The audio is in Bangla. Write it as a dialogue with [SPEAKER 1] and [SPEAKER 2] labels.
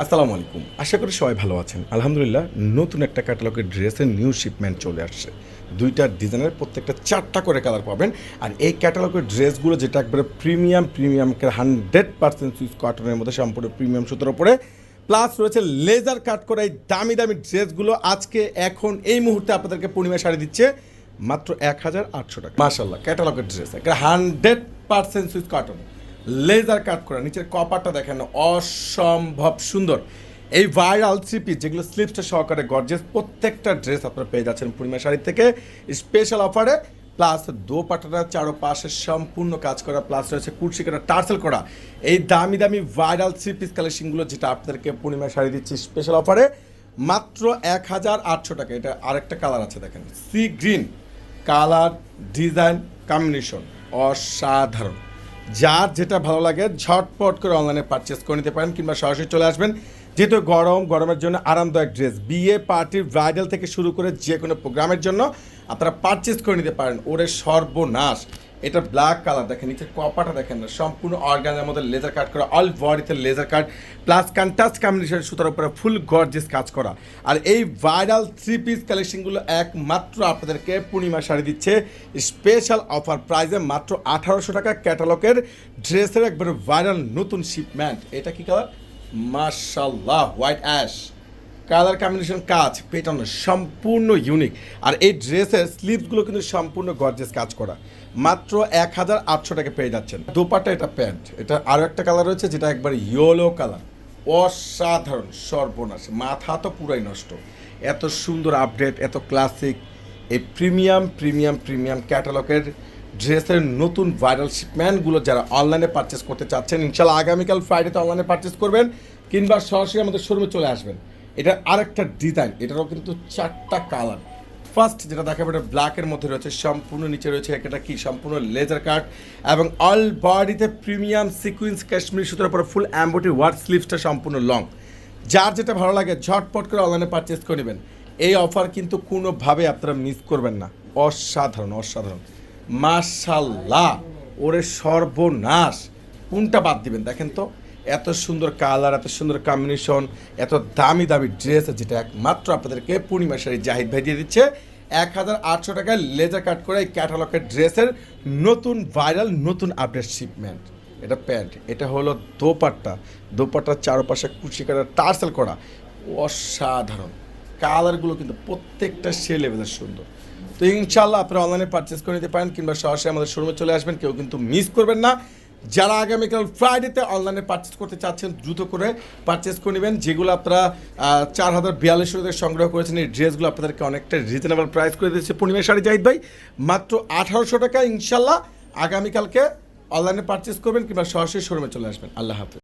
[SPEAKER 1] আসসালামু আলাইকুম। আশা করি সবাই ভালো আছেন। আলহামদুলিল্লাহ নতুন একটা ক্যাটালগের ড্রেসের নিউ শিপমেন্ট চলে আসছে। ২টা ডিজাইনের প্রত্যেকটা ৪টা করে কালার পাবেন। আর এই ক্যাটালগের ড্রেসগুলো যেটা একবারে প্রিমিয়ামকে 100% সুইস কটনের মধ্যে সম্পূর্ণ প্রিমিয়াম সুতোর উপরে প্লাস রয়েছে লেজার কাট করা এই দামি ড্রেসগুলো আজকে এখন এই মুহূর্তে আপনাদেরকে পূর্ণিমা শাড়ি দিচ্ছে মাত্র ১,৮০০ টাকা। মাশাআল্লাহ ক্যাটালগের ড্রেস একটা 100% সুইস কটন লেজার কাট করা, নিচের কপারটা দেখেন অসম্ভব সুন্দর। এই ভাইরাল থ্রি পিস যেগুলো স্লিপসটা সহকারে গর্জেস প্রত্যেকটা ড্রেস আপনারা পেয়ে যাচ্ছেন পূর্ণিমা শাড়ি থেকে স্পেশাল অফারে। প্লাস দোপাট্টাটা চারোপাশে সম্পূর্ণ কাজ করা, প্লাস রয়েছে কুর্সি করা টার্সেল করা এই দামি ভাইরাল থ্রি পিস কালেকশনগুলো যেটা আপনাদেরকে পূর্ণিমা শাড়ি দিচ্ছি স্পেশাল অফারে মাত্র ১,৮০০ টাকা। এটা আরেকটা কালার আছে দেখেন, sea green colour, design combination অসাধারণ। যার যেটা ভালো লাগে ঝটপট করে অনলাইনে পারচেস করে নিতে পারেন কিংবা সরাসরি চলে আসবেন। যেহেতু গরমের জন্য আরামদায়ক ড্রেস, বিয়ে পার্টির ব্রাইডাল থেকে শুরু করে যে কোনো প্রোগ্রামের জন্য আপনারা পারচেস করে নিতে পারেন। ওরে সর্বনাশ, এটা ব্ল্যাক কালার দেখেন, নিচে কপাটা দেখেন না সম্পূর্ণ অর্গানের মধ্যে লেজার কাট করা, অল বডিতে laser cut plus contrast combination সুতার উপরে ফুল গর্জিয়াস কাজ করা। আর এই ভাইরাল থ্রি পিস কালেকশনগুলো একমাত্র আপনাদেরকে পূর্ণিমা শাড়ি দিচ্ছে স্পেশাল অফার প্রাইসে মাত্র ১৮০০ টাকা। ক্যাটালগের ড্রেসের একবারে ভাইরাল নতুন শিপমেন্ট। এটা কি কালার? মাশাআল্লাহ হোয়াইট অ্যাশ কালার কম্বিনেশন, কাজ পেটানো সম্পূর্ণ ইউনিক। আর এই ড্রেসের স্লিভসগুলো কিন্তু সম্পূর্ণ গর্জিয়াস কাজ করা, মাত্র ১,৮০০ টাকা পেয়ে যাচ্ছেন। দোপাট্টা, এটা প্যান্ট, এটা আরও একটা কালার রয়েছে যেটা একবার ইয়েলো কালার অসাধারণ সর্বনাশ, মাথা তো পুরাই নষ্ট। এত সুন্দর আপডেট, এত ক্লাসিক এই প্রিমিয়াম ক্যাটালগের ড্রেসের নতুন ভাইরাল শিপমেন্টগুলো যারা অনলাইনে পারচেস করতে চাচ্ছেন ইনশাল্লাহ আগামীকাল ফ্রাইডেতে অনলাইনে পারচেস করবেন কিংবা সরাসরি আমাদের শোরুমে চলে আসবেন। এটা আরেকটা ডিজাইন, এটারও কিন্তু 4টা কালার। ফার্স্ট যেটা দেখাবো এটা ব্ল্যাকের মধ্যে রয়েছে, সম্পূর্ণ নিচে রয়েছে এটা কি সম্পূর্ণ লেজার কাট এবং অল বডিতে প্রিমিয়াম সিকুয়েন্স কাশ্মীরি সুতোর উপরে ফুল অ্যাম্বোটি ওয়ার্ক স্লিভসটা সম্পূর্ণ লং। যার যেটা ভালো লাগে ঝটপট করে অনলাইনে পারচেস করে নেবেন। এই অফার কিন্তু কোনোভাবে আপনারা মিস করবেন না। অসাধারণ মাশাআল্লাহ, ওরে সর্বনাশ, কোনটা বাদ দিবেন দেখেন তো। এত সুন্দর কালার, এত সুন্দর কম্বিনেশন, এত দামি ড্রেস যেটা একমাত্র আপনাদেরকে পূর্ণিমা শাড়ি জাহিদ ভাই দিয়ে দিচ্ছে ১,৮০০ টাকায় লেজার কাট করে এই ক্যাটালগের ড্রেসের নতুন ভাইরাল নতুন আপডেট শিপমেন্ট। এটা প্যান্ট, এটা হলো দোপাট্টার চারপাশে কুচি কাটা টার্সেল করা অসাধারণ। কালারগুলো কিন্তু প্রত্যেকটা সে লেভেলের সুন্দর। তো ইনশাল্লাহ আপনারা অনলাইনে পারচেস করে নিতে পারেন কিংবা সরাসরি আমাদের শোরুমে চলে আসবেন, কেউ কিন্তু মিস করবেন না। যারা আগামীকাল ফ্রাইডেতে অনলাইনে পারচেস করতে চাচ্ছেন দ্রুত করে পারচেস করে নেবেন। যেগুলো আপনারা ৪,০৪২ টাকা সংগ্রহ করেছেন এই ড্রেসগুলো আপনাদেরকে অনেকটা রিজনেবল প্রাইস করে দিচ্ছে পূর্ণিমা শাড়ি জাহিদ ভাই মাত্র ১৮০০ টাকা। ইনশাল্লাহ আগামীকালকে অনলাইনে পারচেস করবেন কিংবা সরাসরি শোরুমে চলে আসবেন। আল্লাহ হাফেজ।